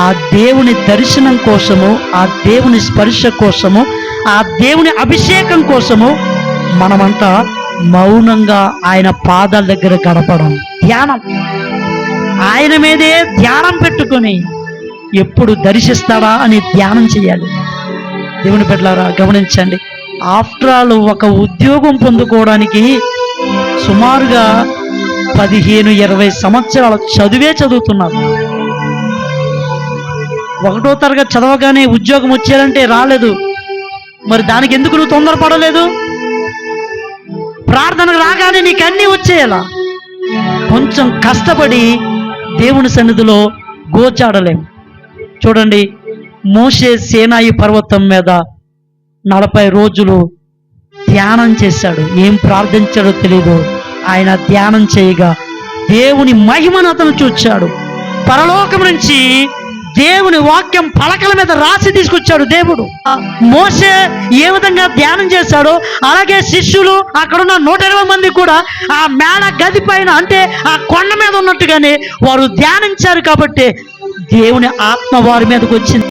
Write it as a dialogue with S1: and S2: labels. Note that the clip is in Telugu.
S1: ఆ దేవుని దర్శనం కోసము, ఆ దేవుని స్పర్శ కోసము, ఆ దేవుని అభిషేకం కోసము మనమంతా మౌనంగా ఆయన పాదాల దగ్గర గడపడం, ధ్యానం, ఆయన మీదే ధ్యానం పెట్టుకొని ఎప్పుడు దర్శిస్తాడా అని ధ్యానం చేయాలి. దేవుని బిడ్డలారా గమనించండి, ఆఫ్టర్ ఆల్ ఒక ఉద్యోగం పొందుకోవడానికి సుమారుగా 15-20 సంవత్సరాల చదువుతున్నారు. 1వ తరగతి చదవగానే ఉద్యోగం వచ్చేయాలంటే రాలేదు. మరి దానికి ఎందుకు నువ్వు తొందరపడలేదు? ప్రార్థనకు రాగానే నీకు అన్నీ వచ్చేయాలా? కొంచెం కష్టపడి దేవుని సన్నిధిలో గోచాడలేం. చూడండి, మోషే సీనాయి పర్వతం మీద 40 రోజులు ధ్యానం చేశాడు. ఏం ప్రార్థించాడో తెలియదు. ఆయన ధ్యానం చేయగా దేవుని మహిమను అతను చూచాడు. పరలోకం నుంచి దేవుని వాక్యం పలకల మీద రాసి తీసుకొచ్చాడు దేవుడు. మోషే ఏ విధంగా ధ్యానం చేశాడో అలాగే శిష్యులు అక్కడున్న 120 మంది కూడా ఆ మేడ గది పైన, అంటే ఆ కొండ మీద ఉన్నట్టుగానే వారు ధ్యానించారు. కాబట్టి దేవుని ఆత్మ వారి మీదకి వచ్చింది.